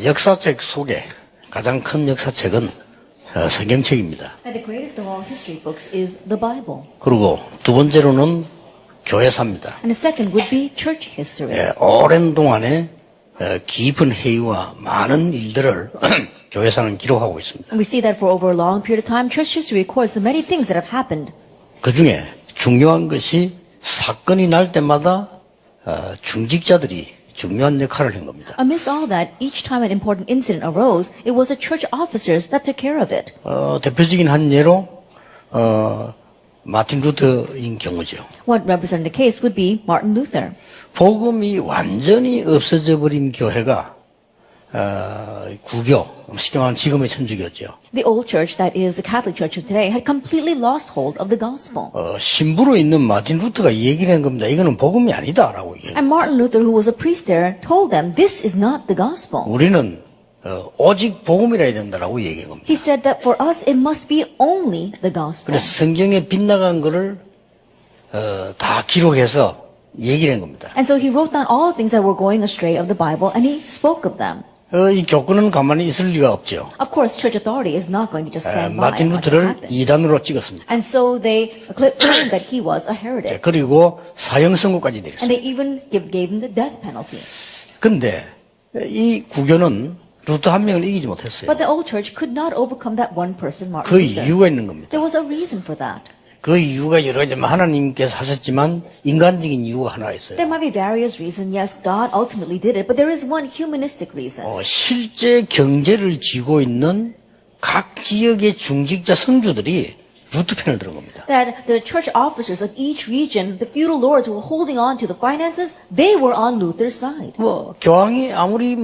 역사책 속에 가장 큰 역사책은 성경책입니다. And the greatest of all history books is the Bible. 그리고 두 번째로는 교회사입니다. And the second would be church history. 예, 오랜 동안에 깊은 회의와 많은 일들을 교회사는 기록하고 있습니다. And we see that for over a long period of time, church history records the many things that have happened. 그 중에 중요한 것이 사건이 날 때마다 중직자들이 중요한 역할을 한 겁니다. Amidst all that, each time an important incident arose, it was the church officers that took care of it. 대표적인 한 예로 마틴 루터인 경우죠. One representative case would be Martin Luther. 복음이 완전히 없어져 버린 교회가 구교, 쉽게 말하면 지금의 천주교죠. The old church, that is the Catholic Church of today, had completely lost hold of the gospel. 신부로 있는 마틴 루터가 얘기를 한 겁니다. 이거는 복음이 아니다라고 얘기해요. And Martin Luther, who was a priest there, told them, this is not the gospel. 우리는 오직 복음이라 해야 된다라고 얘기한 겁니다. He said that for us, it must be only the gospel. 그래서 성경에 빗나간 거를 다 기록해서 얘기를 한 겁니다. And so he wrote down all the things that were going astray of the Bible, and he spoke of them. 이 교권은 가만히 있을 리가 없죠. Of course, church authority is not going to just stand by 마틴 and watch it 루터를 happen. 이단으로 찍었습니다. And so they claimed that he was a heretic. 그리고 사형 선고까지 And 내렸습니다. they even gave him the death penalty. 근데 이 구교는 루터 한 명을 이기지 못했어요. But the old church could not overcome that one person, Martin 그 Luther. 이유가 있는 겁니다. There was a reason for that. 그 이유가 여러 가지만 하나님께서 하셨지만 인간적인 이유가 하나 있어요. There might be various reasons. Yes, God ultimately did it, but there is one humanistic reason. 실제 경제를 쥐고 있는 각 지역의 중직자 성주들이 루터 편을 들은 겁니다. That the church officers of each region, the feudal lords who were holding on to the finances, they were on Luther's side. 교황이 아무리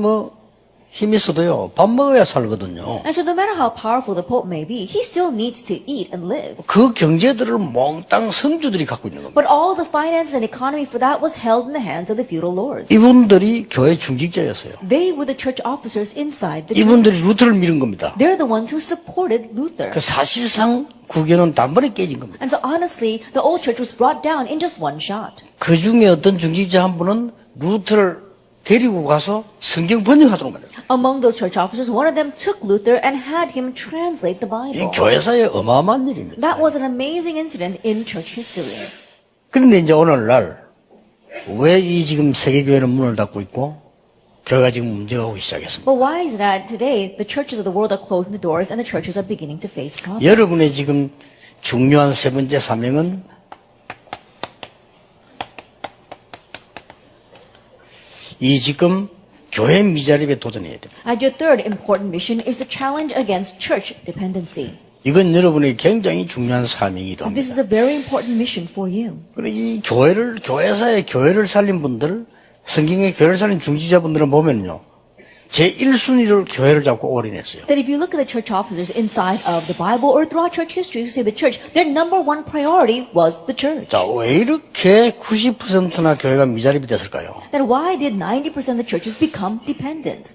힘이 있어도요, 밥 먹어야 살거든요. And so no matter how powerful the Pope may be, he still needs to eat and live. 그 경제들을 몽땅 성주들이 갖고 있는 겁니다. But all the finance and economy for that was held in the hands of the feudal lords. 이분들이 교회 중직자였어요. They were the church officers inside the church. 이분들이 루터를 밀은 겁니다. They're the ones who supported Luther. 사실상 구교는 단번에 깨진 겁니다. And so honestly, the old church was brought down in just one shot. 그 중에 어떤 중직자 한 분은 루터를 데리고 가서 성경 번역하도록 만들었어요. Among those church officers, one of them took Luther and had him translate the 이 Bible. 교회사의 어마어마한 일입니다. That was an amazing incident in church history. 그런데 이제 오늘날 왜 이 지금 세계교회는 문을 닫고 있고 교회가 지금 문제가 오기 시작했습니다. But why is it that today the churches of the world are closing the doors and the churches are beginning to face problems? 여러분의 지금 중요한 세 번째 사명은 이 지금 교회 미자립에 도전해야 됩니다. And your third important mission is to challenge against church dependency. 이건 여러분의 굉장히 중요한 사명이기도 And this 합니다. is a very important mission for you. 그리고 이 교회사에 교회를 살린 분들, 성경의 교회를 살린 중지자분들은 보면요. 제 1순위를 교회를 잡고 올인했어요. That if you look at the church officers inside of the Bible or throughout church history, you see the church, their number one priority was the church. 자, 왜 이렇게 90%나 교회가 미자립이 됐을까요? Then why did 90% of the churches become dependent?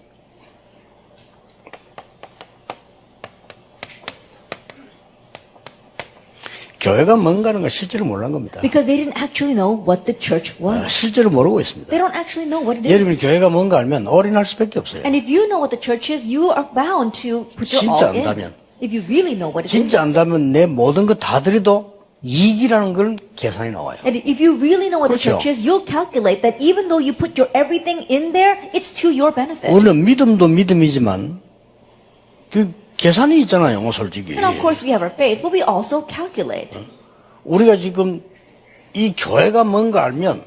교회가 뭔가는 걸 실제로 몰란 겁니다. Because they didn't actually know what the church was. 실제로 모르고 있습니다. They don't actually know what it 여러분이 is. 교회가 뭔가 알면 올인할 수밖에 없어요. And if you know what the church is, you are bound to put your 진짜 all in. 안다면. If you really know what it is. 진짜 안다면 내 모든 거 다 드려도 이익이라는 걸 계산이 나와요. And if you really know what the 그렇죠. church is, you'll calculate that even though you put your everything in there, it's to your benefit. 우리는 믿음도 믿음이지만 그 계산이 있잖아요, 솔직히. And of course we have our faith, but we also calculate. 우리가 지금 이 교회가 뭔가 알면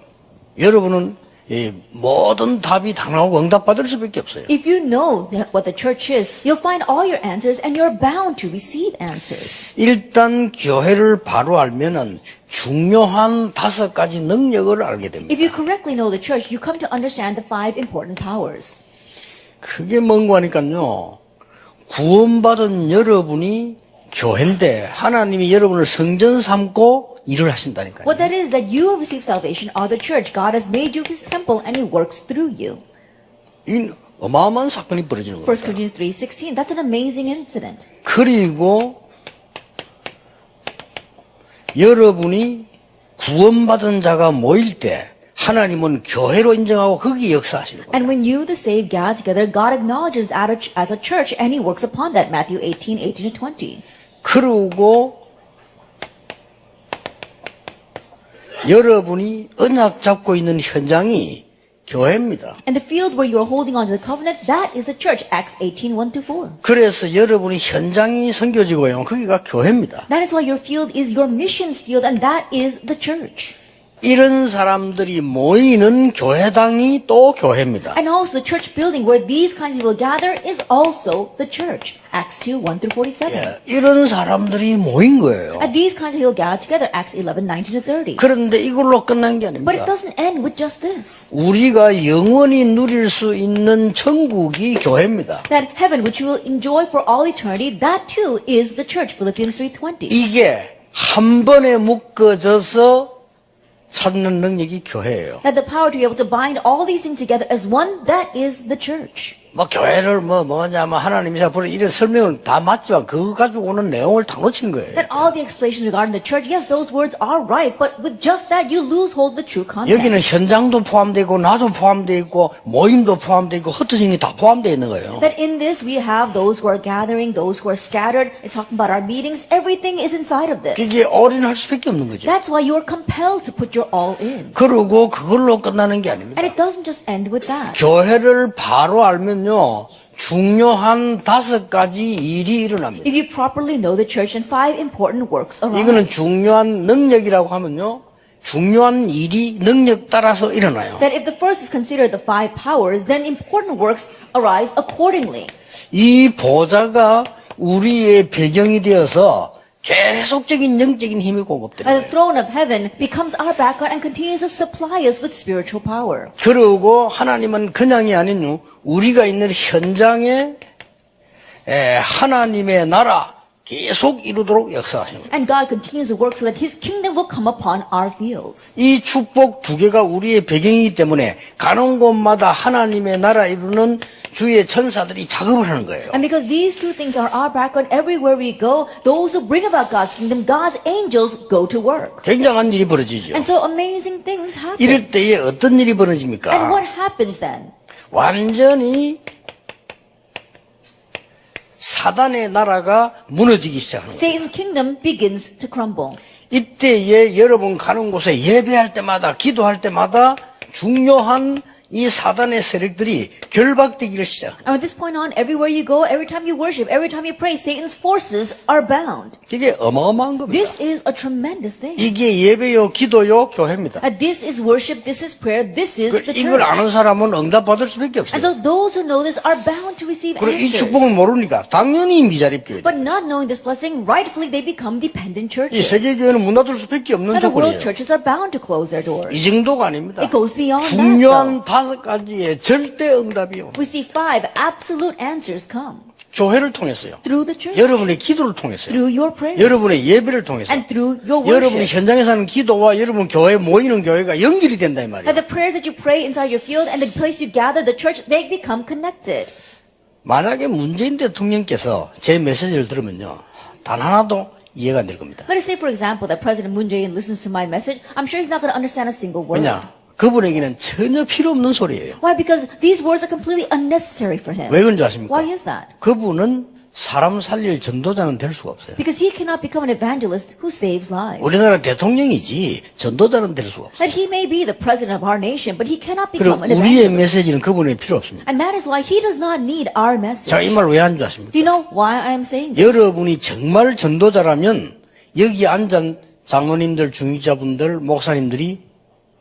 여러분은 이 모든 답이 다 나오고 응답받을 수밖에 없어요. If you know what the church is, you'll find all your answers and you're bound to receive answers. 일단 교회를 바로 알면은 중요한 5가지 능력을 알게 됩니다. If you correctly know the church, you come to understand the 5 important powers. 그게 뭔가 하니까요. 구원받은 여러분이 교회인데 하나님이 여러분을 성전 삼고 일을 하신다니까요. What that is that you have received salvation are the church. God has made you His temple and He works through you. 이 어마어마한 사건이 벌어지는 1 겁니다. Corinthians 3:16. That's an amazing incident. 그리고 여러분이 구원받은 자가 모일 때 하나님은 교회로 인정하고 거기 역사하시는 거예요. And when you, the saved, gather together, God acknowledges that as a church and He works upon that. Matthew 18:18-20. 그러고 여러분이 언약 잡고 있는 현장이 교회입니다. And the field where you are holding on to the covenant, that is the church. Acts 18:1-4. 그래서 여러분이 현장이 선교지고요. 거기가 교회입니다. That is why your field is your missions field, and that is the church. 이런 사람들이 모이는 교회당이 또 교회입니다. And also the church building where these kinds of people gather is also the church. Acts 2:1-47. 예, 이런 사람들이 모인 거예요. And these kinds of people gather together. Acts 11:19-30. 그런데 이걸로 끝난 게 But 아닙니다. it doesn't end with just this. 우리가 영원히 누릴 수 있는 천국이 교회입니다. That heaven which you will enjoy for all eternity, that too is the church. Philippians 3:20. 이게 한 번에 묶어져서 찾는 능력이 교회예요. That the power to be able to bind all these things together as one, that is the church. 뭐 교회를 뭐냐면 하나님이 부르는 이런 설명을 다 맞지만 그거 가지고 오는 내용을 다 놓친 거예요. That all the explanations regarding the church, yes, those words are right, but with just that, you lose hold of the true content. 여기는 현장도 포함되고 나도 포함되어 있고 모임도 포함되어 있고 흩어진 게 다 포함되어 있는 거예요. That in this, we have those who are gathering, those who are scattered. It's talking about our meetings. Everything is inside of this. 그게 올인할 수밖에 없는 거죠. That's why you are compelled to put your all in. 그러고 그걸로 끝나는 게 아닙니다. And it doesn't just end with that. 교회를 바로 알면요. 중요한 5가지 일이 일어납니다. If you properly know the church, and 5 important works 이거는 arise. 중요한 능력이라고 하면요. 중요한 일이 능력 따라서 일어나요. That if the first is considered the 5 powers, then important works arise accordingly. 이 보좌가 우리의 배경이 되어서 계속적인 영적인 힘이 And the 공급돼요. throne of heaven becomes our background and continues to supply us with spiritual power. 그리고 하나님은 그냥이 아닌 우리가 있는 현장에 하나님의 나라 계속 이루도록 역사하십니다. And God continues to work so that His kingdom will come upon our fields. 이 축복 2개가 우리의 배경이기 때문에 가는 곳마다 하나님의 나라 이루는 주의 천사들이 작업을 하는 거예요. And because these 2 things are our background, everywhere we go, those who bring about God's kingdom, God's angels go to work. 굉장한 일이 벌어지죠. And so amazing things happen. 이럴 때에 어떤 일이 And 벌어집니까? what happens then? 완전히 사단의 나라가 무너지기 시작하는 거예요. Satan's kingdom begins to crumble. 이때에 여러분 가는 곳에 예배할 때마다 기도할 때마다 중요한 이 사단의 세력들이 결박되기를 시작합니다. And at this point on, everywhere you go, every time you worship, every time you pray, Satan's forces are bound. 이게 어마어마한 겁니다. This is a tremendous thing. 이게 예배요, 기도요, 교회입니다. And this is worship, this is prayer, this is the 이걸 church. 아는 사람은 응답받을 수밖에 없어요. And so those who know this are bound to receive 그리고 이 answers. 축복을 모르니까 당연히 미자립교회. But not knowing this blessing, rightfully they become dependent 이 churches. 세계교회는 문 닫을 수밖에 없는 And the world 조건이에요. churches are bound to close their doors. 이 정도가 아닙니다. It goes beyond that, 중요한 5가지의 절대 응답이요. We see 5 absolute answers come 교회를 통해서요. through the church, 여러분의 기도를 통해서요. through your prayers, 여러분의 예배를 통해서. and through your 여러분이 worship. 현장에서 하는 기도와 여러분 교회에 모이는 교회가 연결이 된다 이 That 말이에요. the prayers that you pray inside your field and the place you gather, the church, they become connected. 만약에 문재인 대통령께서 제 메시지를 들으면요. 단 하나도 이해가 안 될 겁니다. Let us say, for example, that President Moon Jae-in listens to my message. I'm sure he's not going to understand a single word. 왜냐? 그분에게는 전혀 필요 없는 소리예요. Why? Because these words are completely unnecessary for him. 왜 그런지 아십니까? Why is that? 그분은 사람 살릴 전도자는 될 수가 없어요. Because he cannot become an evangelist who saves lives. 우리나라 대통령이지 전도자는 될 수가 없어요. That he may be the president of our nation, but he cannot 그리고 become an 우리의 evangelist. 메시지는 그분에게 필요 없습니다. And that is why he does not need our message. 자, 이 말 왜 한 줄 아십니까? Do you know why I am saying this? 여러분이 정말 전도자라면 여기 앉은 장로님들, 중위자분들, 목사님들이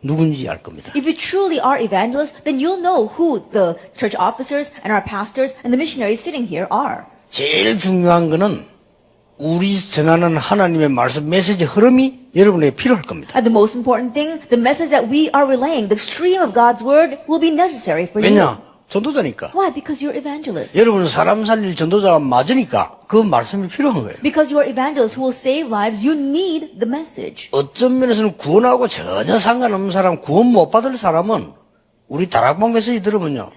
누군지 알 겁니다. If you truly are evangelists, then you'll know who the church officers and our pastors and the missionaries sitting here are. 제일 중요한 거는 우리 전하는 하나님의 말씀 메시지 흐름이 여러분에게 필요할 겁니다. And the most important thing, the message that we are relaying, the stream of God's word will be necessary for you. 왜냐? 전도자니까. Why? Because you're evangelists. 여러분은 사람 살릴 전도자가 맞으니까 그 말씀이 필요한 거예요. Because you are evangelists who will save lives, you need the message. 어떤 면에서는 구원하고 전혀 상관없는 사람, 구원 못 받을 사람은 우리 다락방 메시지 들으면요.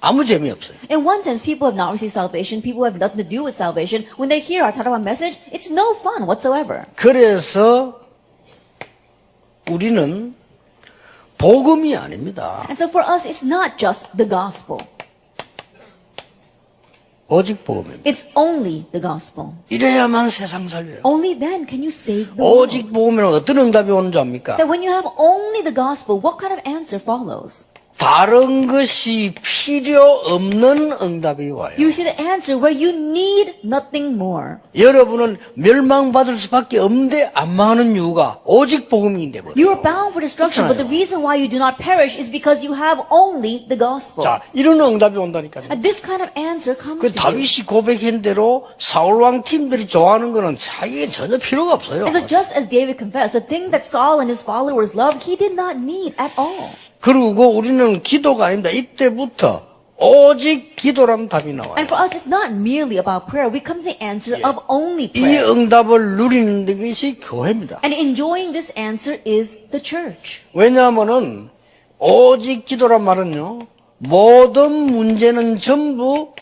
아무 재미없어요. In one sense, people have not received salvation, people who have nothing to do with salvation. When they hear our Tarawan message, it's no fun whatsoever. 그래서 우리는 복음이 아닙니다. And so for us, it's not just the gospel. 오직 복음입니다. It's only the gospel. 이래야만 세상 살려요. Only then can you save the world. 오직 복음에는 어떤 응답이 오는 줄 압니까? That when you have only the gospel, what kind of answer follows? 다른 것이 필요 없는 응답이 와요. You see the answer where you need nothing more. 여러분은 멸망받을 수밖에 없는데 안 망하는 이유가 오직 복음인데 뭐예요? You are bound for destruction, but the reason why you do not perish is because you have only the gospel. 자, 이런 응답이 온다니까요. And this kind of answer comes 그 to you. 다윗이 고백한 대로 사울왕 팀들이 좋아하는 거는 자기에 전혀 필요가 없어요. And so just as David confessed, the thing that Saul and his followers loved, he did not need at all. 그리고 우리는 기도가 아닙니다. 이때부터 오직 기도라는 답이 나와요. And for us, it's not merely about prayer. We come to the answer of only 이 prayer. 응답을 누리는 것이 교회입니다. And enjoying this answer is the church. 왜냐하면은 오직 기도란 말은요, 모든 문제는 전부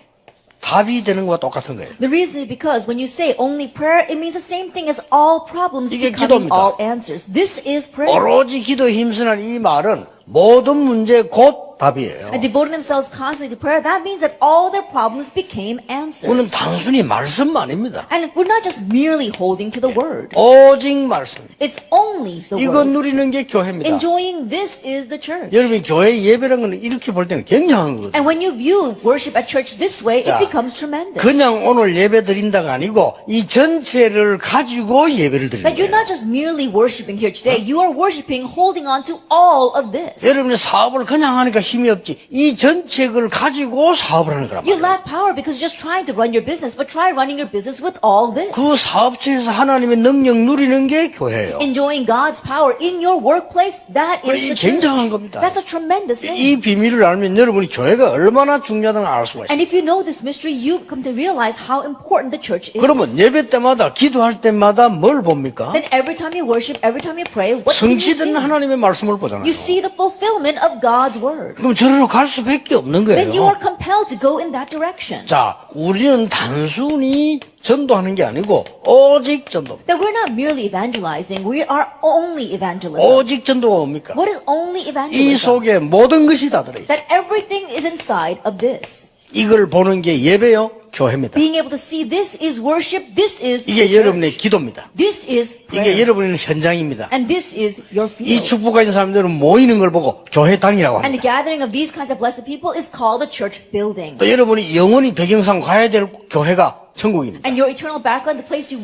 답이 되는 것과 똑같은 거예요. The reason is because when you say only prayer, it means the same thing as all problems 이게 becoming 기도입니다. all answers. This is prayer. 오로지 기도에 힘쓰는 이 말은 모든 문제 곧 답이에요. And devoting themselves constantly to prayer, that means that all their problems became 우리는 answers. 단순히 말씀 아닙니다. And we're not just merely holding to the word. 오직 말씀입니다. It's only the 이거 word. 누리는 게 교회입니다. Enjoying this is the church. 여러분이 교회 예배라는 건 이렇게 볼 때는 굉장한 거거든요. And when you view worship at church this way, it 자, becomes tremendous. 그냥 오늘 예배 드린다가 아니고 이 전체를 가지고 예배를 드리는 That you're 거예요. not just merely worshiping here today, you are worshiping holding on to all of this. 여러분이 사업을 그냥 하니까 힘이 없지. 이 전체를 가지고 사업을 하는 거란 You 말이에요. lack power because you're just trying to run your business, but try running your business with all this. 그 사업체에서 하나님의 능력 누리는 게 교회예요. Enjoying God's power in your workplace, that 그래, is 이 the church. 굉장한 겁니다. That's a tremendous thing. 이 비밀을 알면 여러분이 교회가 얼마나 중요하다는 걸 알 수가 있어요. And if you know this mystery, you come to realize how important the church is. 그러면 예배 때마다 기도할 때마다 뭘 봅니까? Then every time you worship, every time you pray, what can you see? 성취된 하나님의 말씀을 보잖아요. You see the fulfillment of God's word. 그럼 저리로 갈 수밖에 없는 Then you are 거예요. compelled to go in that direction. 자, 우리는 단순히 전도하는 게 아니고 오직 전도입니다. That we're not merely evangelizing, we are only evangelism. 오직 전도가 뭡니까? What is only 이 evangelism? 속에 모든 것이 다 들어있어요. That everything is inside of this. 이걸 보는 게 예배요, 교회입니다. Being able to see this is worship, this is 이게 the 여러분의 church. 기도입니다. This is 이게 prayer. 여러분의 현장입니다. And this is your 이 field. 축복 가진 사람들은 모이는 걸 보고 교회 다니라고 And the 합니다. gathering of these kinds of blessed people is called a church building. 또 여러분이 영원히 배경상 가야 될 교회가 천국입니다. And your eternal background, the place to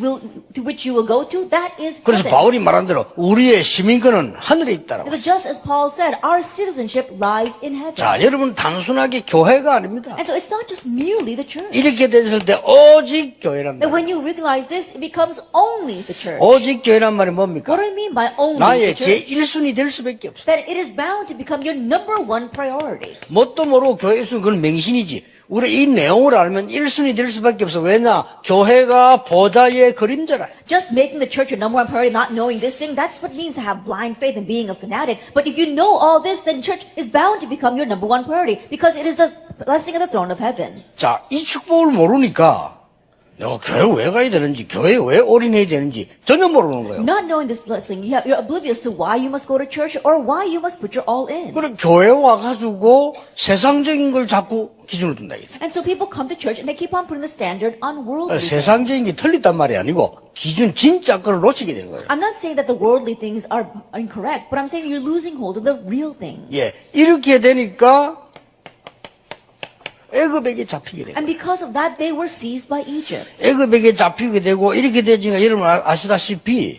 which you will go to, that is 그래서 heaven. 바울이 말한 대로 우리의 시민권은 하늘에 있다라고. So just as Paul said, our citizenship lies in heaven. 자, 여러분 단순하게 교회가 아닙니다. And so it's not just merely the church. 이렇게 됐을 때 오직 교회란 That 말. when you realize this, it becomes only the church. 오직 교회란 말이 뭡니까? What do I mean by only 나의 the church? 제1순위 될 수밖에 없어. That it is bound to become your number one priority. 뭣도 모르고 교회 1순위 그건 맹신이지. 우리 이 내용을 알면 1순위 될 수밖에 없어. 왜냐? 교회가 보좌의 그림자라. Just making the church your number one priority, not knowing this thing, that's what it means to have blind faith and being a fanatic. But if you know all this, then church is bound to become your number one priority because it is the blessing of the throne of heaven. 자, 이 축복을 모르니까 내가 교회 왜 가야 되는지, 교회에 왜 올인해야 되는지 전혀 모르는 거예요. Not knowing this blessing, you're oblivious to why you must go to church or why you must put your all in. 그래 교회 와가지고 세상적인 걸 자꾸 기준을 둔다. 이게. And so people come to church and they keep on putting the standard on worldly things. 세상적인 게 틀렸단 말이 아니고 기준 진짜 거를 놓치게 되는 거예요. I'm not saying that the worldly things are incorrect, but I'm saying you're losing hold of the real thing. 예, 이렇게 되니까 애굽에게 잡히게 돼요. And because of that, they were seized by Egypt. 애굽에게 잡히게 되고 이렇게 되니까 여러분 아시다시피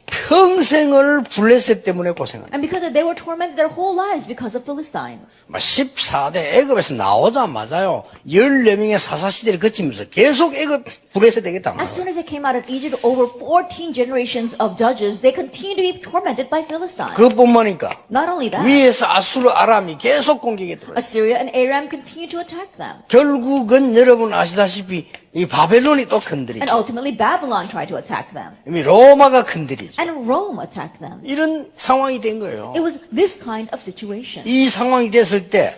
평생을 블레셋 때문에 고생합니다. And because they were tormented their whole lives because of Philistine. 14대 애굽에서 나오자마자요 14명의 사사시대를 거치면서 계속 애굽 블레셋에게 당해요. As soon as they came out of Egypt, over 14 generations of judges, they continued to be tormented by Philistine. 그것뿐만이니까 Not only that, 위에서 아수르 아람이 계속 공격에 들어요. Assyria and Aram continued to attack them. 결국은 여러분 아시다시피 이 바벨론이 또 건드리죠. And ultimately, Babylon tried to attack them. 이미 로마가 건드리죠. And Rome attacked them. 이런 상황이 된 거예요. It was this kind of situation. 이 상황이 됐을 때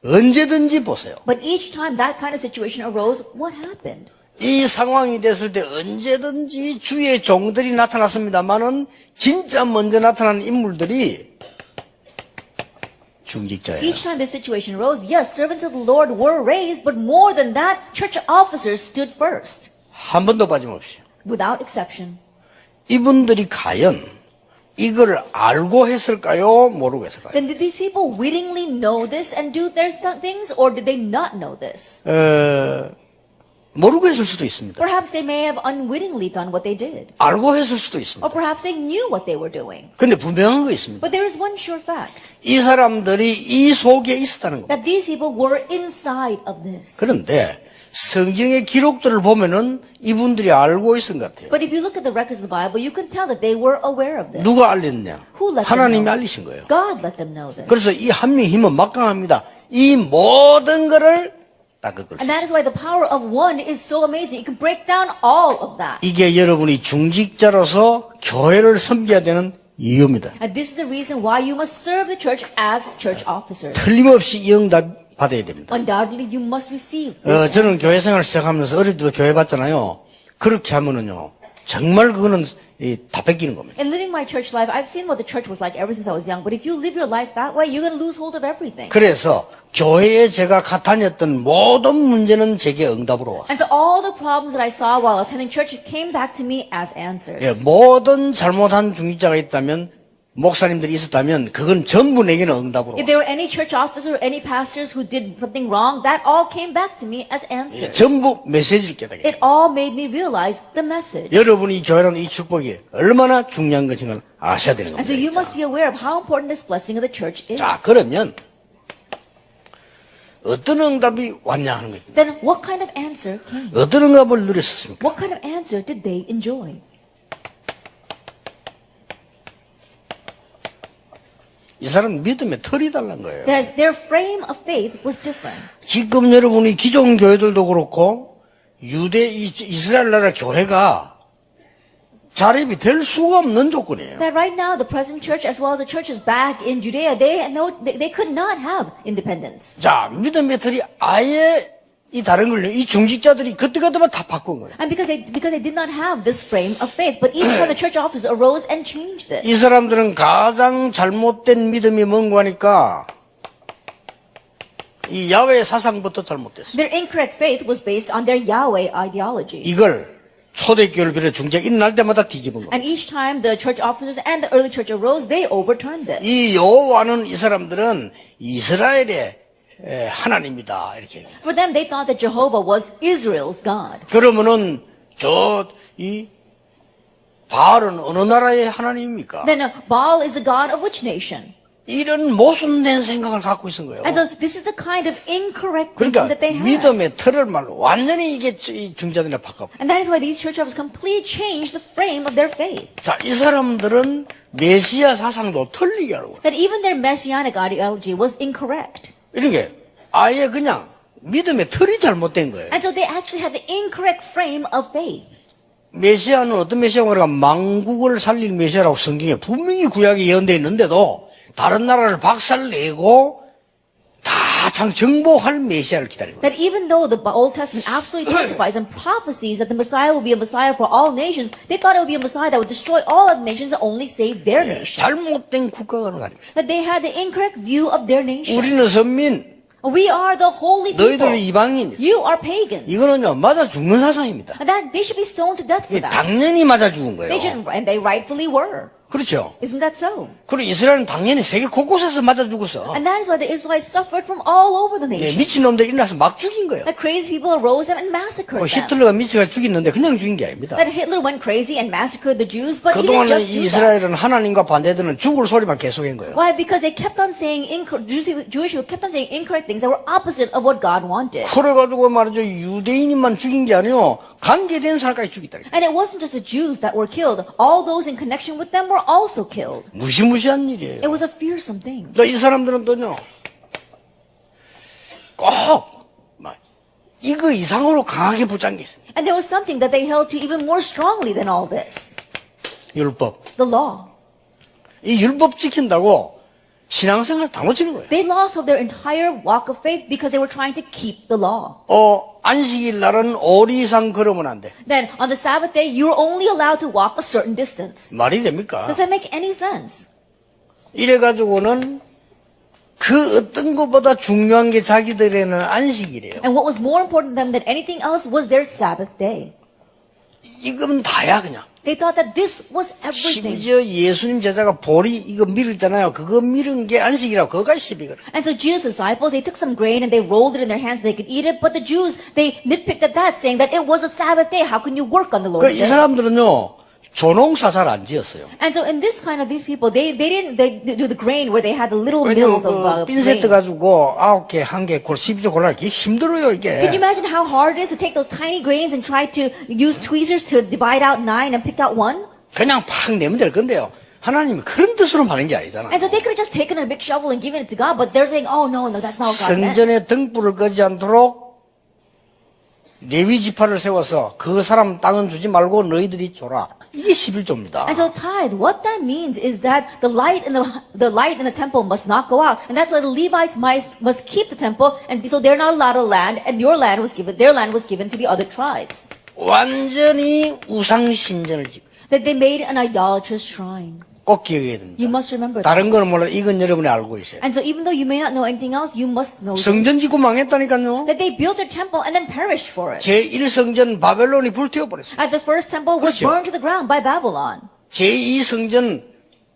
언제든지 보세요. But each time that kind of situation arose, what happened? 이 상황이 됐을 때 언제든지 주의 종들이 나타났습니다만은 진짜 먼저 나타난 인물들이 중직자예요. Each time this situation arose, yes, servants of the Lord were raised, but more than that, church officers stood first, 한 번도 빠짐없이. without exception. 이분들이 과연 이걸 알고 했을까요? 모르고 했을까요? Then did these people willingly know this and do their things, or did they not know this? 모르고 했을 수도 있습니다. Perhaps they may have unwittingly done what they did. 알고 했을 수도 있습니다. Or perhaps they knew what they were doing. 근데 분명한 거 있습니다. But there is one sure fact, 이 사람들이 이 속에 있었다는 겁니다. that these people were inside of this. 그런데 성경의 기록들을 보면은 이분들이 알고 있은 것 같아요. But if you look at the records of the Bible, you can tell that they were aware of this. 누가 알렸냐? Who let them 하나님이 know? 알리신 거예요. God let them know this. 그래서 이 한 명의 힘은 막강합니다. 이 모든 것을 다 꺾을 수 And that 있어요. is why the power of one is so amazing. It can break down all of that. 이게 여러분이 중직자로서 교회를 섬겨야 되는 이유입니다. And this is the reason why you must serve the church as church officers. 틀림없이 이 응답 받아야 됩니다. Undoubtedly, you must receive this. 저는 교회 생활 시작하면서 어릴 때도 교회 봤잖아요. 그렇게 하면은요, 정말 그거는 다 뺏기는 겁니다. In living my church life, I've seen what the church was like ever since I was young. But if you live your life that way, you're going to lose hold of everything. 그래서 교회에 제가 다녔던 모든 문제는 제게 응답으로 왔어요. And so all the problems that I saw while attending church came back to me as answers. 예, 모든 잘못한 중직자가 있다면, 목사님들이 있었다면, 그건 전부 내게는 응답으로 If 왔어요. there were any church officer or any pastors who did something wrong, that all came back to me as answers. 전부 메시지를 깨닫게 돼요. It all made me realize the message. 여러분이 교회라는 이 축복이 얼마나 중요한 것인가 아셔야 되는 And so you 겁니다. must be aware of how important this blessing of the church is. 자, 그러면 어떤 응답이 왔냐 하는 거죠. Then what kind of answer came? 어떤 응답을 누렸었습니까? What kind of answer did they enjoy? 이 사람 믿음의 털이 달란 거예요. That their frame of faith was different. 지금 여러분이 기존 교회들도 그렇고 이스라엘 나라 교회가 자립이 될 수가 없는 조건이에요. That right now the present church as well as the churches back in Judea, they could not have independence. 자, 믿음의 털이 아예 이 다른 걸요. 이 중직자들이 그때그때만 다 바꾼 거예요. And because they did not have this frame of faith, but each time the church officers arose and changed it. 이 사람들은 가장 잘못된 믿음이 뭔가 하니까 이 야훼 사상부터 잘못됐어요. Their incorrect faith was based on their Yahweh ideology. 이걸 초대교회를 비롯해 중재 일어날 때마다 뒤집은 거예요. And each time the church officers and the early church arose, they overturned it. 이 여호와는 이 사람들은 이스라엘의 하나님이다 이렇게 얘기해요. For them, they thought that Jehovah was Israel's God. 그러면은 이 바알은 어느 나라의 하나님입니까? Then Baal is the God of which nation? 이런 모순된 생각을 갖고 있은 거예요. And so this is the kind of incorrect thinking 그러니까 that they had. 믿음의 틀을 말로 완전히 이게 이 중자들이 바꿔. And that is why these church officers completely changed the frame of their faith. 자, 이 사람들은 메시아 사상도 틀리게 알고 That even their messianic ideology was incorrect. 이런 게 아예 그냥 믿음의 틀이 잘못된 거예요. And so they actually had the incorrect frame of faith. 메시아는 어떤 메시아가 그러니까 망국을 살릴 메시아라고 성경에 분명히 구약에 예언되어 있는데도 다른 나라를 박살내고 다 정복할 메시아를 기다리고 That even though the Old Testament absolutely testifies and prophesies that the Messiah will be a Messiah for all nations, they thought it would be a Messiah that would destroy all other nations and only save their nation. 잘못된 국가관을 가지고 있어요. That they had the incorrect view of their nation. 우리는 선민, We are the holy people. 너희들은 이방인. You are pagans. 이거는요 맞아 죽는 사상입니다. And that they should be stoned to death for that. 당연히 맞아 죽은 They 거예요. should, and they rightfully were. 그렇죠. Isn't that so? 그리고 이스라엘은 당연히 세계 곳곳에서 맞아 죽었어. And that is why the Israelites suffered from all over the 예, nation. 미친놈들이 일어나서 막 죽인 거예요. That crazy people arose them and massacred them. 히틀러가 미치가 죽였는데 그냥 죽인 게 아닙니다. That Hitler went crazy and massacred the Jews, but he didn't 그동안은 just do that. 이스라엘은 하나님과 반대되는 죽을 소리만 계속한 거예요. Why? Because they kept on saying Jewish people kept on saying incorrect things that were opposite of what God wanted. 그래가지고 말이죠 유대인만 죽인 게 아니요 관계된 사람까지 죽였다. And it wasn't just the Jews that were killed. All those in connection with them were also killed. 무시무시한 일이에요. It was a fearsome thing. 또 이 사람들은 또요 꼭 이거 이상으로 강하게 붙잡은 게 있어요. And there was something that they held to even more strongly than all this. 율법. The law. 이 율법 지킨다고 신앙생활 다 놓치는 거예요. They lost of their entire walk of faith because they were trying to keep the law. 안식일 날은 오리상 걸으면 안 돼. Then on the Sabbath day, you're only allowed to walk a certain distance. 말이 됩니까? Does that make any sense? 이래가지고는 그 어떤 것보다 중요한 게 자기들에는 안식이래요. And what was more important to them than anything else was their Sabbath day. 이건 다야 그냥. They thought that this was everything. 심지어 예수님 제자가 보리 이거 밀었잖아요. 그거 밀은 게 안식이라고 그거까지 시비 걸어. And so Jesus' disciples, they took some grain and they rolled it in their hands so they could eat it. But the Jews, they nitpicked at that, saying that it was a Sabbath day. How can you work on the Lord's 이 day? 사람들은요 조농사 잘 안 지었어요. And so in this kind of these people, they didn't do the grain where they had the little 왜냐면 mills of 그 핀세트 grain. 가지고 9개, 1개, 12개 골라내기 힘들어요 Can you 이게. imagine how hard it is to take those tiny grains and try to use tweezers to divide out 9 and pick out 1? 그냥 팍 내면 될 건데요. 하나님이 그런 뜻으로 하는 게 아니잖아요. And so they could have just taken a big shovel and given it to God, but they're saying, oh no, that's not what God meant. 성전에 등불을 끄지 않도록 레위 지파를 세워서 그 사람 땅은 주지 말고 너희들이 줘라. 이게 11조입니다. And so tithe, what that means is that the light in the temple must not go out, and that's why the Levites must keep the temple, and so they're not allowed to land, and their land was given to the other tribes. 완전히 우상 신전을 짓고 That they made an idolatrous shrine. 꼭 기억해야 됩니다. You must remember that. 다른 거는 몰라 이건 여러분이 알고 있어요. And so even though you may not know anything else, you must know 성전 this. 짓고 망했다니까요. That they built their temple and then perished for it. 제1성전 바벨론이 불태워버렸어요. At the first temple was 그렇죠. burned to the ground by Babylon. 제2성전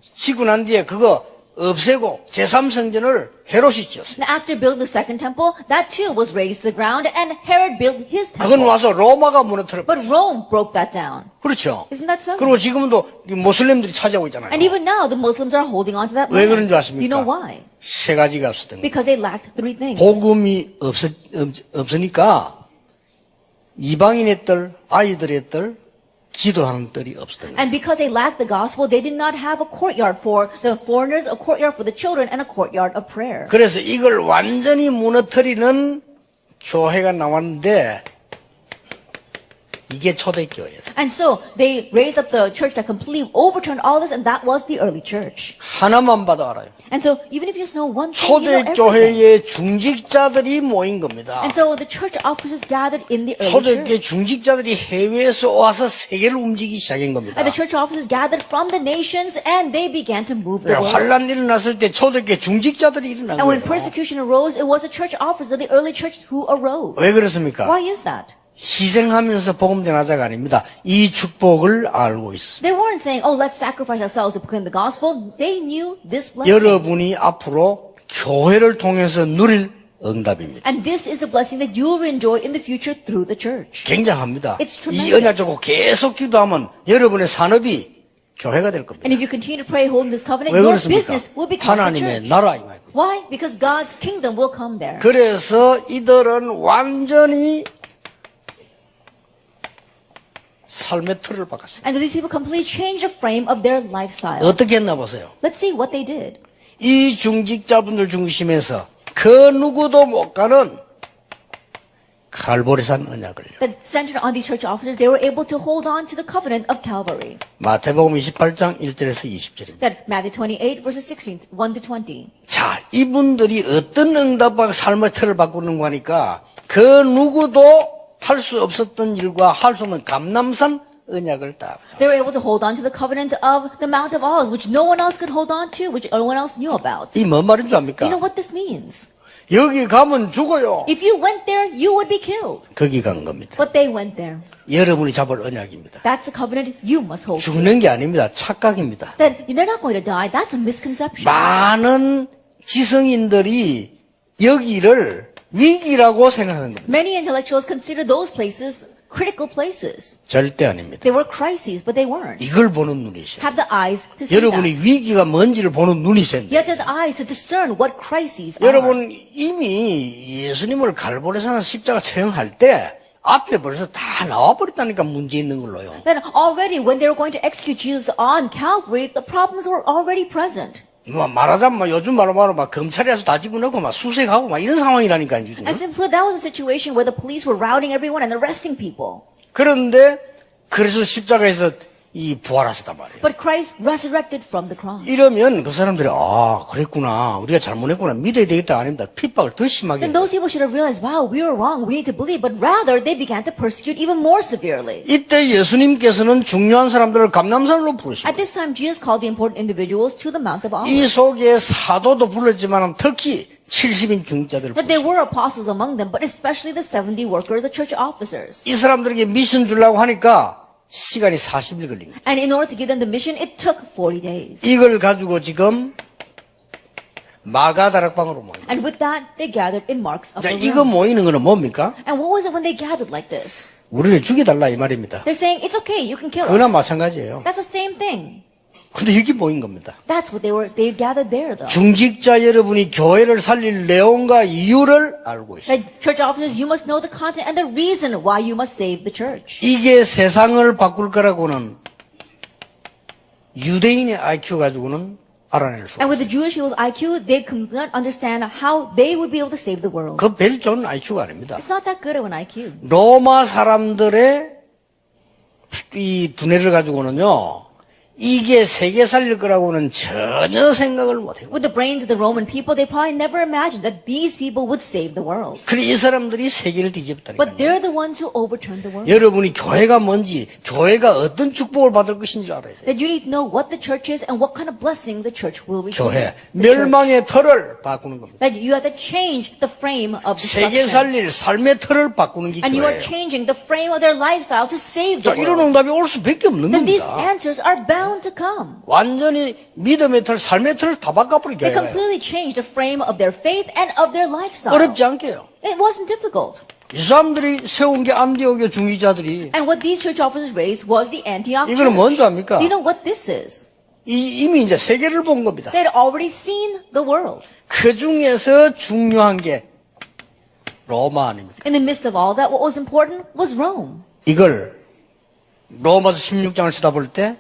짓고 난 뒤에 그거 없애고 제3성전을 헤롯이 지었어요. And after building the second temple, that too was razed to the ground, and Herod built his 그건 temple. 와서 로마가 무너뜨려. But Rome broke that down. 그렇죠. Isn't that so? 그리고 지금도 이 모슬렘들이 차지하고 있잖아요. And even now, the Muslims are holding on to that 왜 land. 그런 줄 아십니까? You know why? 세 가지가 없었던 거예요. Because they lacked three things. 복음이 없으니까 이방인의 뜰, 아이들의 뜰, 기도하는 뜰이 없었던 거예요. And because they lacked the gospel, they did not have a courtyard for the foreigners, a courtyard for the children, and a courtyard of prayer. 그래서 이걸 완전히 무너뜨리는 교회가 나왔는데 이게 초대교회였어요. And so they raised up the church that completely overturned all this, and that was the early church. 하나만 봐도 알아요. And so even if you just know one thing, you know everything. 초대교회의 중직자들이 모인 겁니다. And so the church officers gathered in the early 초대교회 church. 중직자들이 해외에서 와서 세계를 움직이기 시작한 겁니다. And the church officers gathered from the nations, and they began to move the world. 환란 일어났을 때 초대교회 중직자들이 일어난 And when 거예요. persecution arose, it was the church officers of the early church who arose. 왜 그렇습니까? Why is that? 희생하면서 복음 전하자가 아닙니다. 이 축복을 알고 있었습니다. They weren't saying, oh, let's sacrifice ourselves to proclaim the gospel. They knew this blessing. 여러분이 앞으로 교회를 통해서 누릴 응답입니다. And this is the blessing that you will enjoy in the future through the church. 굉장합니다. It's 이 tremendous. 언약 주고 계속 기도하면 여러분의 산업이 교회가 될 겁니다. And if you continue to pray, hold this covenant, 왜 your 그렇습니까? business will become the 하나님의 church. 나라 이 말이에요. Why? Because God's kingdom will come there. 그래서 이들은 완전히 삶의 틀을 바꿨습니다. And these people completely changed the frame of their lifestyle. 어떻게 했나 보세요. Let's see what they did. 이 중직자분들 중심에서 그 누구도 못 가는 갈보리산 언약을요. That centered on these church officers, they were able to hold on to the covenant of Calvary. 마태복음 28장 1절에서 20절입니다. That Matthew 28 verses 16, 1 to 20. 자, 이분들이 어떤 응답과 삶의 틀을 바꾸는 거니까 그 누구도 할 수 없었던 일과 할 수 없는 감람산 언약을 딱. They were able to hold on to the covenant of the Mount of Olives, which no one else could hold on to, which no one else knew about. 이 뭔 말인 줄 압니까? You know what this means? 여기 가면 죽어요. If you went there, you would be killed. 거기 간 겁니다. But they went there. 여러분이 잡을 언약입니다. That's the covenant you must hold to. 죽는 게 아닙니다. 착각입니다. That they're not going to die. That's a misconception. 많은 지성인들이 여기를 위기라고 생각하는 겁니다. Many intellectuals consider those places critical places. 절대 아닙니다. They were crises, but they weren't. 이걸 보는 눈이셔. Have the eyes to see 여러분이 that. 위기가 뭔지를 보는 눈이신데 You have to have the eyes to discern what crises are. 여러분 이미 예수님을 갈보리산 십자가 처형할 때 앞에 벌써 다 나와버렸다니까 문제 있는 걸로요. Then already when they were going to execute Jesus on Calvary, the problems were already present. 말하자면 요즘 말로 막 검찰이 와서 다 집어넣고 막 수색하고 막 이런 상황이라니까요. 지금. And simply that was a situation where the police were routing everyone and arresting people. 그런데 그래서 십자가에서 이 부활하셨단 말이에요. But Christ resurrected from the cross. 이러면 그 사람들이 그랬구나, 우리가 잘못했구나, 믿어야 되겠다, 아닙니다. 핍박을 더 심하게 Then 해요. those people should have realized, wow, we were wrong, we need to believe. But rather, they began to persecute even more severely. 이때 예수님께서는 중요한 사람들을 감람산으로 부르십니다. At this time, Jesus called the important individuals to the Mount of 이 Olives. 속에 사도도 불렀지만 특히 70인 중직자들을 That there 부르십니다. were apostles among them, but especially the 70 workers, the church officers. 이 사람들에게 미션 주려고 하니까 시간이 40일 걸린 거예요. And in order to give them the mission, it took 40 days. 이걸 가지고 지금 마가다락방으로 모인 거예요. And with that, they gathered in Mark's 자, upper 이거 room. 모이는 거는 뭡니까? And what was it when they gathered like this? 우리를 죽여달라 이 말입니다. They're saying, it's okay, you can kill 그거나 us. 마찬가지예요. That's the same thing. 근데 여기 모인 겁니다. That's what they gathered there though. 중직자 여러분이 교회를 살릴 내용과 이유를 알고 있어요. That church officers, you must know the content and the reason why you must save the church. 이게 세상을 바꿀 거라고는 유대인의 IQ 가지고는 알아낼 수 없어요. And with the Jewish people's IQ, they could not understand how they would be able to save the world. 그 별 좋은 IQ가 아닙니다. It's not that good of an IQ. 로마 사람들의 이 두뇌를 가지고는요, 이게 세계 살릴 거라고는 전혀 생각을 못해요. With the brains of the Roman people, they probably never imagined that these people would save the world. 그래 이 사람들이 세계를 뒤집었다니까요. But they're the ones who overturned the world. 여러분이 교회가 뭔지, 교회가 어떤 축복을 받을 것인지 알아야 돼요. That you need to know what the church is and what kind of blessing the church will receive. 교회 The church. 멸망의 틀을 바꾸는 겁니다. That you have to change the frame of 세계 destruction. 살릴 삶의 틀을 바꾸는 게 And you are 교회예요. changing the frame of their lifestyle to save 자, the 이런 world. 응답이 올 수밖에 없는 Then these 겁니다. answers are bound to come. 완전히 믿음의 틀, 삶의 틀을 다 바꿔버린 They 교회예요. completely changed the frame of their faith and of their lifestyle. 어렵지 않게요. It wasn't difficult. 이 사람들이 세운 게 안디옥의 중위자들이 And what these church officers raised was the Antioch 이거는 church. 뭔지 압니까? Do you know what this is? 이미 이제 세계를 본 겁니다. They had already seen the world. 그 중에서 중요한 게 로마 아닙니까? In the midst of all that, what was important was Rome. 이걸 로마서 16장을 쳐다볼 때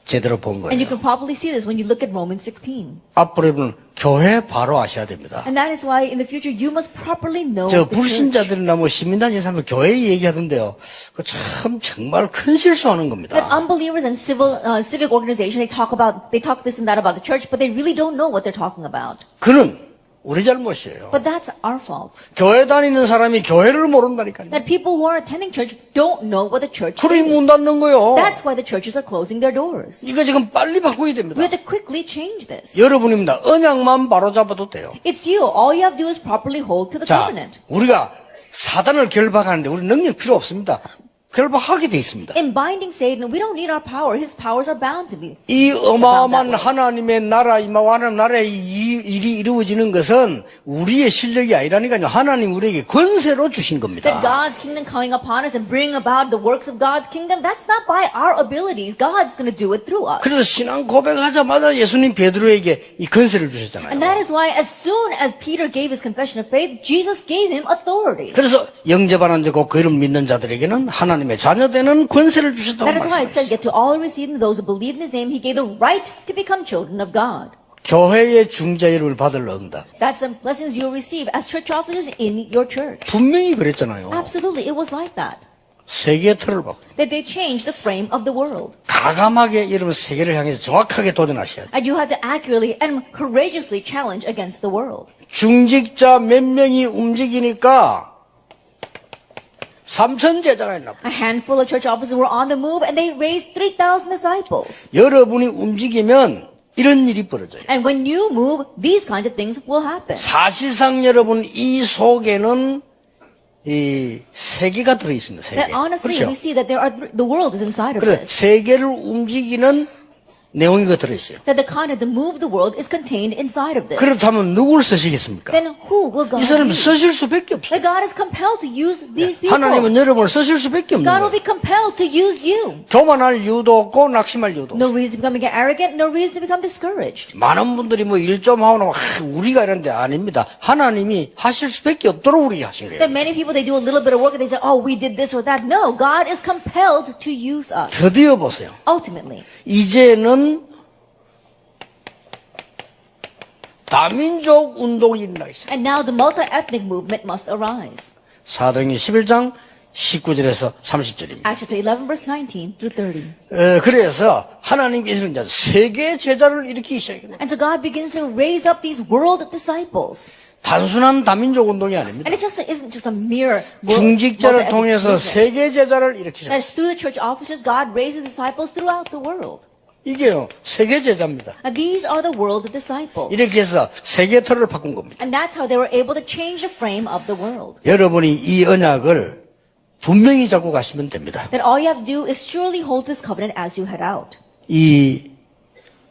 제대로 본 And you 거예요. can probably see this when you look at Romans 16. 앞으로 여러분 교회 바로 아셔야 됩니다. And that is why in the future you must properly know 저 the church. 불신자들이나 뭐 시민단체 사람들 교회 얘기하던데요. 그 참 정말 큰 실수하는 겁니다. That unbelievers and civic organizations, they talk this and that about the church, but they really don't know what they're talking about. 그는 우리 잘못이에요. But that's our fault. 교회 다니는 사람이 교회를 모른다니까요. That people who are attending church don't know what the church 그러니 is. 문 닫는 거요. That's why the churches are closing their doors. 이거 지금 빨리 바꿔야 됩니다. We have to quickly change this. 여러분입니다. 언약만 바로 잡아도 돼요. It's you. All you have to do is properly hold to the 자, covenant. 우리가 사단을 결박하는데 우리 능력 필요 없습니다. 결박하게 돼 있습니다. In binding Satan, we don't need our power. His powers are bound to be. 이 어마어마한 about that way. 하나님의 나라, 임하는 나라의 이 일이 이루어지는 것은 우리의 실력이 아니라니까요. 하나님 우리에게 권세로 주신 That 겁니다. God's kingdom coming upon us and bringing about the works of God's kingdom, that's not by our abilities. God's going to do it through us. 그래서 신앙 고백하자마자 예수님 베드로에게 이 권세를 And 주셨잖아요. that is why as soon as Peter gave his confession of faith, Jesus gave him authority. 그래서 영접하는 자고 그 이름 믿는 자들에게는 하나님의 자녀되는 권세를 주셨다고 That is why it says, 말씀하셨어요. yet to all who received him, those who believe in his name, he gave the right to become children of God. 교회의 중자 이름을 받을 응답. That's the blessings you'll receive as church officers in your church. 분명히 그랬잖아요. Absolutely, it was like that. 세계의 틀을 바꿔. That they changed the frame of the world. 가감하게 여러분 세계를 향해서 정확하게 도전하셔야 돼요. And you have to accurately and courageously challenge against the world. 중직자 몇 명이 움직이니까 3천 제자가 있나 봐. A handful of church officers were on the move and they raised 3,000 disciples. 여러분이 움직이면 이런 일이 벌어져요. And when you move, these kinds of things will happen. 사실상 여러분 이 속에는 이 세계가 들어 있습니다. 세계. That honestly, 그렇죠? we see that the world is inside of 그래 this. 세계를 움직이는 내용이 그 들어 있어요. That the content to move the world is contained inside of this. 그렇다면 누굴 쓰시겠습니까? Then who will God 이 사람은 use? 쓰실 수밖에 없어요. That God is compelled to use these people. 하나님은 여러분을 쓰실 수밖에 없는 God will 거예요. be compelled to use you. 교만할 이유도 없고 낙심할 이유도 없고. No reason to become arrogant, no reason to become discouraged. 많은 분들이 뭐 일 좀 하고 나면 우리가 이런데 아닙니다. 하나님이 하실 수밖에 없도록 우리가 하신 거예요. That many people, they do a little bit of work and they say, oh, we did this or that. No, God is compelled to use us. 드디어 보세요. Ultimately. 이제는 다민족 운동이 일어나기 시작. And now the multi-ethnic movement must arise. 사도행전 11장 19절에서 30절입니다. Acts chapter 11, verse 19 through 30. 그래서 하나님께서는 이제 세계 제자를 일으키기 시작합니다. And so God begins to raise up these world disciples. 단순한 다민족 운동이 아닙니다. And it just isn't just a mere 중직자를 통해서 multi-ethnic movement. 세계 제자를 일으키죠. That through the church officers, God raises disciples throughout the world. 이게요, 세계 제자입니다. And these are the world disciples. 이렇게 해서 세계 틀을 바꾼 겁니다. And that's how they were able to change the frame of the world. 여러분이 이 언약을 분명히 잡고 가시면 됩니다. That all you have to do is surely hold this covenant as you head out. 이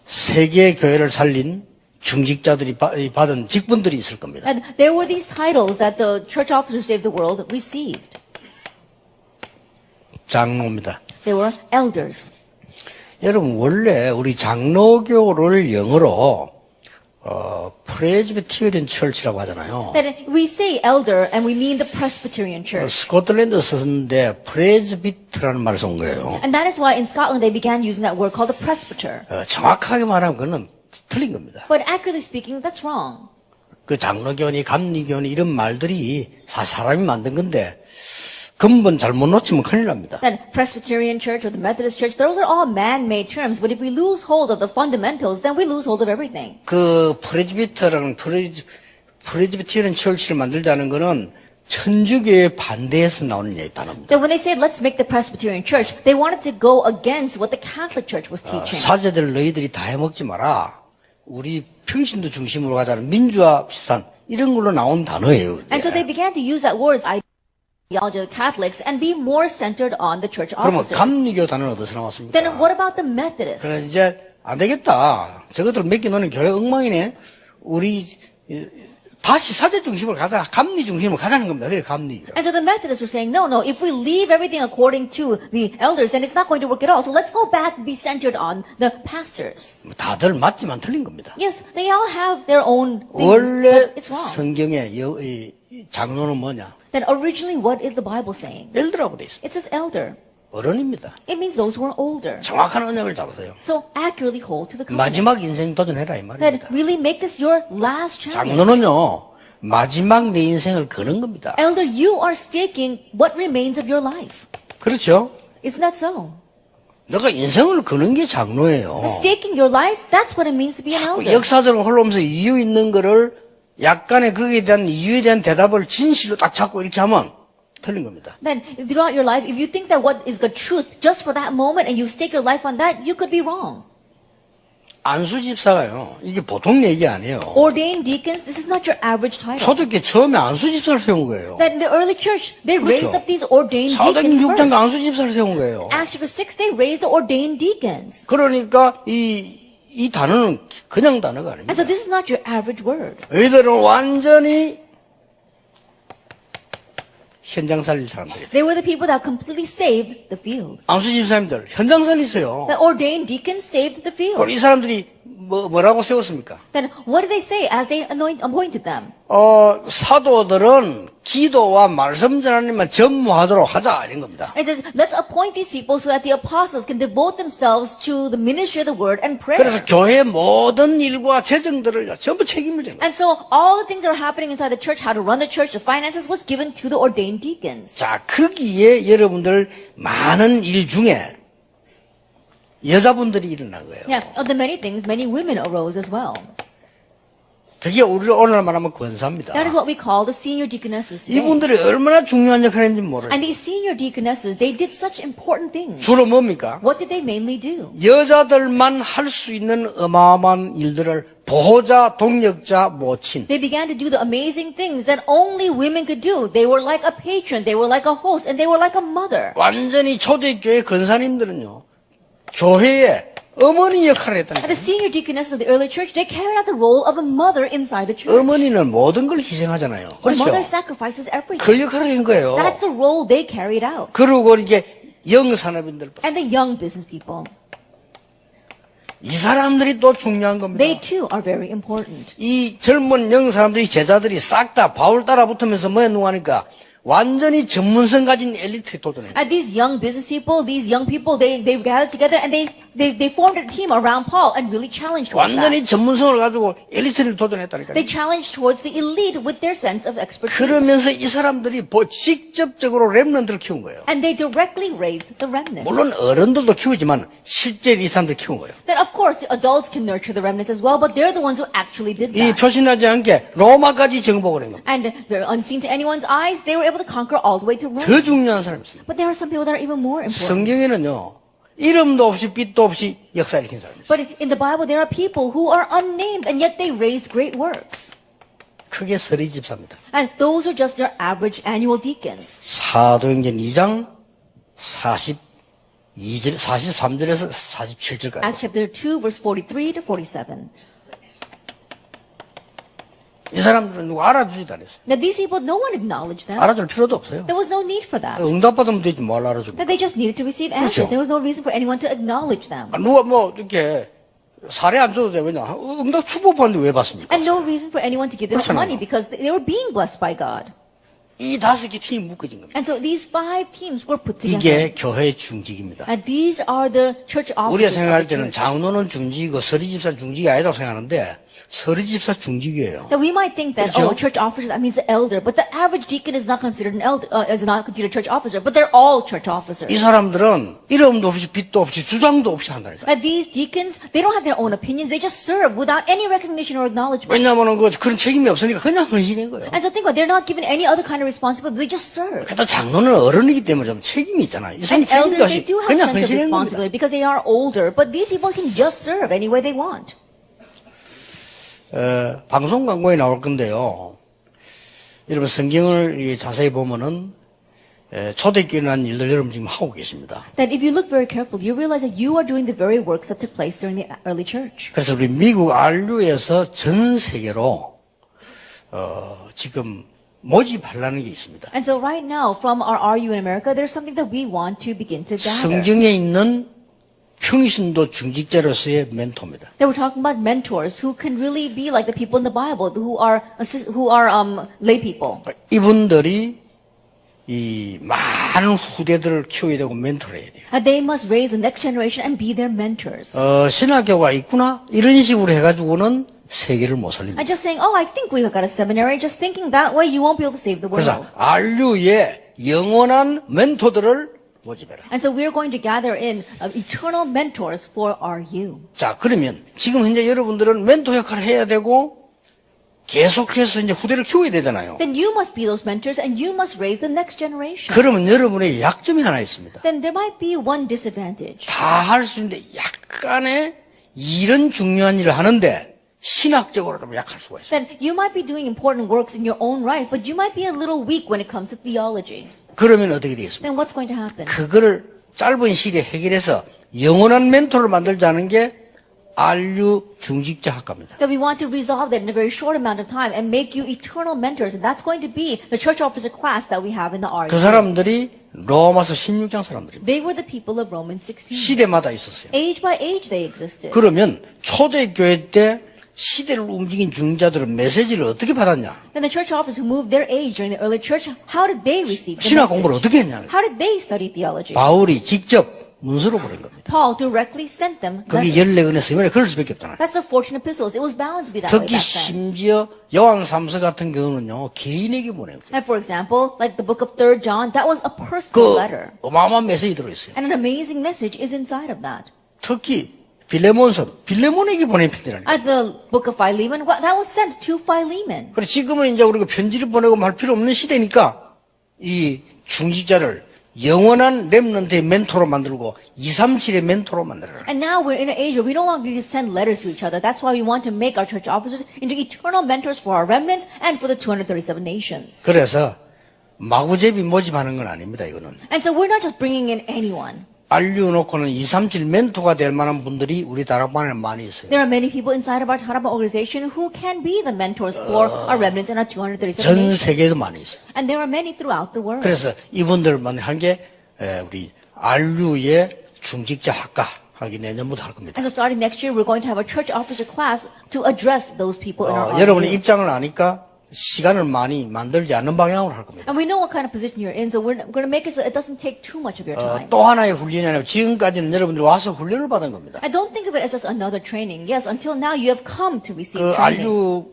세계 교회를 살린 중직자들이 받은 직분들이 있을 겁니다. And there were these titles that the church officers who saved the world received. 장로입니다. They were elders. 여러분 원래 우리 장로교를 영어로 프레스비테리언 처치라고 하잖아요. That we say elder and we mean the Presbyterian church. 스코틀랜드 썼는데 프레스비트라는 말을 쓴 거예요. And that is why in Scotland they began using that word called the presbyter. 정확하게 말하면 그건 틀린 겁니다. But accurately speaking, that's wrong. 그 장로교니 감리교니 이런 말들이 사람이 만든 건데 근본 잘못 놓치면 큰일 납니다. That Presbyterian church or the Methodist church, those are all man-made terms. But if we lose hold of the fundamentals, then we lose hold of everything. 그 프레스비테리언 처치를 만들자는 거는 천주교에 반대해서 나오는 단어입니다. That when they said, let's make the Presbyterian church, they wanted to go against what the Catholic church was teaching. 사제들 너희들이 다 해먹지 마라. 우리 평신도 중심으로 가자는 민주화 비슷한 이런 걸로 나온 단어예요. 그게. And so they began to use that word, ideology of the Catholics, and be more centered on the church 그러면 officers. 감리교 단어는 어디서 나왔습니까? Then what about the Methodists? 그래서 이제 안 되겠다. 저것들 맡겨놓는 교회 엉망이네. 우리 다시 사제 중심으로 가자. 감리 중심으로 가자는 겁니다. 그래 감리교. And so the Methodists were saying, no, if we leave everything according to the elders, then it's not going to work at all. So let's go back and be centered on the pastors. 다들 맞지만 틀린 겁니다. Yes, they all have their own things, 원래 but it's wrong. 성경에 이 장로는 뭐냐? Then originally, what is the Bible saying? 엘드라고 돼 있어요. It says elder. 어른입니다. It means those who are older. 정확한 언약을 잡으세요. So accurately hold to the covenant. 마지막 인생 도전해라 이 That 말입니다. really make this your last challenge. 장로는요 마지막 내 인생을 거는 겁니다. Elder, you are staking what remains of your life. 그렇죠? Isn't that so? 내가 인생을 거는 게 장로예요. Staking your life, that's what it means to be an elder. 역사적으로 흘러오면서 이유 있는 거를 약간의 거기에 대한 이유에 대한 대답을 진실로 딱 찾고 이렇게 하면 틀린 겁니다. Then throughout your life, if you think that what is the truth just for that moment and you stake your life on that, you could be wrong. 안수 집사가요. 이게 보통 얘기 아니에요. Ordained deacons, this is not your average title. 초대교회 처음에 안수 집사를 세운 거예요. That in the early church, they raised 그렇죠. up these ordained 사도행전 deacons 6장 first. 안수 집사를 세운 거예요. Acts chapter 6, they raised the ordained deacons. 그러니까 이 단어는 그냥 단어가 And 아닙니다. so this is not your average word. 너희들은 완전히 현장 살릴 사람들이다. They were the people that completely saved the field. 안수 집사님들 현장 살리세요. The ordained deacons saved the 그럼 field. 이 사람들이 뭐라고 세웠습니까? Then what did they say as they appointed them? 사도들은 기도와 말씀 전하님만 전무하도록 하자 이런 겁니다. It says, let's appoint these people so that the apostles can devote themselves to the ministry of the word and prayer. 그래서 교회 모든 일과 재정들을 전부 책임을 진 거예요. And so all the things that are happening inside the church, how to run the church, the finances, was given to the ordained deacons. 자, 거기에 여러분들 많은 일 중에 여자분들이 일어난 거예요. Yeah, of the many things, many women arose as well. 그게 우리를 오늘 말하면 권사입니다. That is what we call the senior deaconesses today. 이분들이 얼마나 중요한 역할을 했는지 모르요. And these senior deaconesses, they did such important things. 주로 뭡니까? What did they mainly do? 여자들만 할 수 있는 어마어마한 일들을 보호자, 동력자, 모친. They began to do the amazing things that only women could do. They were like a patron, they were like a host, and they were like a mother. 완전히 초대교회 권사님들은요. 교회에 어머니 역할을 And 했다는 the senior deaconesses of the early church, they carried out the role of a mother inside the church. 어머니는 모든 걸 희생하잖아요. The mother 그렇죠? sacrifices everything. 그 역할을 한 거예요. That's the role they carried out. 그리고 이게 영산업인들 And the young business people, 이 사람들이 또 중요한 겁니다. they too are very important. 이 젊은 영 사람들이 제자들이 싹 다 바울 따라 붙으면서 뭐에 누가니까 완전히 전문성 가진 엘리트에 도전해요. And these young business people, these young people, they gathered together and they They formed a team around Paul and really challenged towards 완전히 that. 전문성을 가지고 엘리트를 도전했다니까요. They challenged towards the elite with their sense of expertise. 그러면서 이 사람들이 직접적으로 렘넌트를 키운 거예요. And they directly raised the remnants. 물론 어른들도 키우지만 실제로 이 사람들 키운 거예요. Then of course the adults can nurture the remnants as well, but they're the ones who actually did 이 that. 표시나지 않게 로마까지 정복을 한 겁니다. And they're unseen to anyone's eyes, they were able to conquer all the way to Rome. 더 중요한 사람이 있습니다. But there are some people that are even more important. 성경에는요, 이름도 없이 빛도 없이 역사 일으킨 사람이 있어요. But in the Bible, there are people who are unnamed and yet they raised great works. 크게 서리 집사입니다. And those are just their average annual deacons. 사도행전 2장 42절, 43절에서 47절까지. Acts chapter 2, verse 43 to 47. 이 사람들은 누가 알아주지도 않았어요. Now these people, no one acknowledged them. 알아줄 필요도 없어요. There was no need for that. 응답받으면 되지 뭘 알아줍니까? That they just needed to receive answers. 그렇죠. There was no reason for anyone to acknowledge them. 누가 뭐 이렇게 사례 안 줘도 돼. 왜냐? 응답 축복받는데 왜 받습니까? And no reason for anyone to give them 그렇잖아요. money because they were being blessed by God. 이 5개 팀이 묶어진 겁니다. And so these 5 teams were put together. 이게 교회의 중직입니다. And these are the church 우리가 offices of 생각할 the 때는 church. 장로는 중직이고 서리집사 중직이 아니다고 생각하는데 서리집사 중직이에요. That we might think that, 그렇죠? church officer, that means the elder. But the average deacon is not considered an elder, is not considered a church officer. But they're all church officers. 이 사람들은 이름도 없이 빛도 없이 주장도 없이 한다니까. And these deacons, they don't have their own opinions. They just serve without any recognition or acknowledgement. 왜냐하면 그런 책임이 없으니까 그냥 헌신인 거예요. And so think about it, they're not given any other kind of responsibility. They just serve. 그래도 장로는 어른이기 때문에 좀 책임이 있잖아요. 이 사람 And 책임도 elders, 없이 they do have a 그냥 sense of 헌신인 겁니다. responsibility because they are older. But these people can just serve any way they want. 방송 광고에 나올 건데요. 여러분 성경을 자세히 보면은 초대교회에 난 일들 여러분 지금 하고 계십니다. That if you look very carefully, you realize that you are doing the very works that took place during the early church. 그래서 우리 미국 RU에서 전 세계로 지금 모집하려는 게 있습니다. And so right now, from our RU in America, there's something that we want to begin to gather. 성경에 있는 평신도 중직자로서의 멘토입니다. That we're talking about mentors who can really be like the people in the Bible, who are lay people. 이분들이 이 많은 후대들을 키워야 되고 멘토를 해야 돼요. And they must raise the next generation and be their mentors. 신학교가 있구나 이런 식으로 해가지고는 세계를 못 살립니다. And just saying, oh, I think we got a seminary, just thinking that way, you won't be able to save the world. 그래서 RU의 영원한 멘토들을 모집해라. And so we're going to gather in eternal mentors for RU. 자, 그러면 지금 현재 여러분들은 멘토 역할을 해야 되고 계속해서 이제 후대를 키워야 되잖아요. Then you must be those mentors and you must raise the next generation. 그러면 여러분의 약점이 하나 있습니다. Then there might be one disadvantage. 다 할 수 있는데 약간의 이런 중요한 일을 하는데 신학적으로 좀 약할 수가 있어요. Then you might be doing important works in your own right, but you might be a little weak when it comes to theology. 그러면 어떻게 되겠습니까? Then what's going to happen? 그거를 짧은 시일에 해결해서 영원한 멘토를 만들자는 게 RU 중직자 학과입니다. That we want to resolve that in a very short amount of time and make you eternal mentors. And that's going to be the church officer class that we have in the RU. 그 사람들이 로마서 16장 사람들입니다. They were the people of Romans 16. 시대마다 있었어요. Age by age they existed. 그러면 초대교회 때 시대를 움직인 중자들은 메시지를 어떻게 받았냐? Then the church officers who moved their age during the early church, how did they receive the 신학 공부를 message? 어떻게 했냐? How did they study theology? 바울이 직접 문서로 보낸 겁니다. Paul directly sent them 그게 letters. 14권의 서면에 그럴 수밖에 없잖아요. That's the fortune epistles. It was bound to be that way 특히 back then. 심지어 요한 3서 같은 경우는요 개인에게 보내고 And for example, like the book of 3 John, that was a 그 personal letter. 어마어마한 메시지 들어있어요. And an amazing message is inside of that. 특히 빌레몬에게 보낸 편지라니까. At the book of Philemon, that was sent to Philemon. 그래서 지금은 이제 우리가 편지를 보내고 말 필요 없는 시대니까 이 중직자를 영원한 렘넌트의 멘토로 만들고 237의 멘토로 만들어라. And now we're in an age where we no longer need to send letters to each other. That's why we want to make our church officers into eternal mentors for our remnants and for the 237 nations. 그래서 마구제비 모집하는 건 아닙니다. 이거는. And so we're not just bringing in anyone. RU 놓고는 237 멘토가 될 만한 분들이 우리 다락방에 많이 있어요. There are many people inside of our Taraba organization who can be the mentors for our remnants and our 237 전 nations. 세계에도 많이 있어요. And there are many throughout the world. 그래서 이분들만 한 게 우리 RU의 중직자 학과 하기 내년부터 할 겁니다. And so starting next year, we're going to have a church officer class to address those people in our 여러분의 RU. 입장을 아니까 시간을 많이 만들지 않는 방향으로 할 겁니다. And we know what kind of position you're in, so we're going to make it so it doesn't take too much of your time. 또 하나의 훈련이 아니라 지금까지는 여러분들이 와서 훈련을 받은 겁니다. I don't think of it as just another training. Yes, until now you have come to receive 그 training.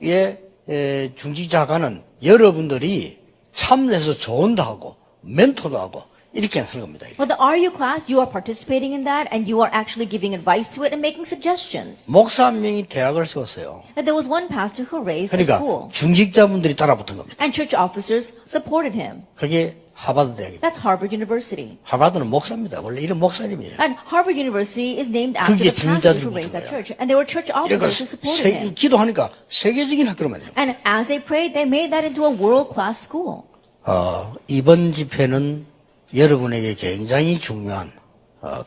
RU의 중직자가는 여러분들이 참여해서 조언도 하고 멘토도 하고 이렇게 하는 겁니다. For the RU class, you are participating in that and you are actually giving advice to it and making suggestions. 목사 한 명이 대학을 세웠어요. And there was one pastor who raised a 그러니까 school. 중직자분들이 따라붙은 겁니다. And church officers supported him. 그게 하버드 대학입니다. That's Harvard University. 하버드는 목사입니다. 원래 이런 목사님이에요. And Harvard University is named after 그게 the pastors 중직자들부터 who raised that 거예요. church. And there were church 그러니까 officers who supported him. 기도하니까 세계적인 학교로 만들어요. And as they prayed, they made that into a world-class school. 이번 집회는 여러분에게 굉장히 중요한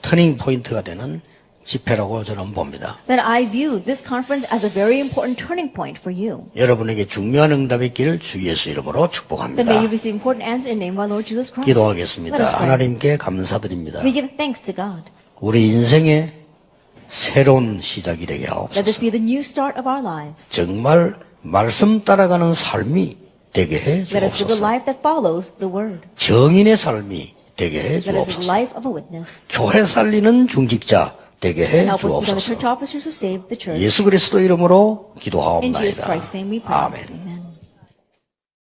터닝 포인트가 되는 집회라고 저는 봅니다. That I view this conference as a very important turning point for you. 여러분에게 중요한 응답의 길을 주 예수 이름으로 That 축복합니다. may you receive important answer in the name of our Lord Jesus Christ. 기도하겠습니다. Let us pray. 하나님께 감사드립니다. We give thanks to God. 우리 인생의 새로운 시작이 되게 Let this 하옵소서. be the new start of our lives. 정말 말씀 따라가는 삶이 되게 해 Let us live a 주옵소서. life that follows the word. 정인의 삶이 되게 해 Let us live the 주옵소서. life of a witness. 교회 살리는 중직자 되게 해 And help us become the 주옵소서. church officers who save the church. 예수 그리스도 이름으로 In Jesus 기도하옵나이다. Christ's name we pray. 아멘. Amen.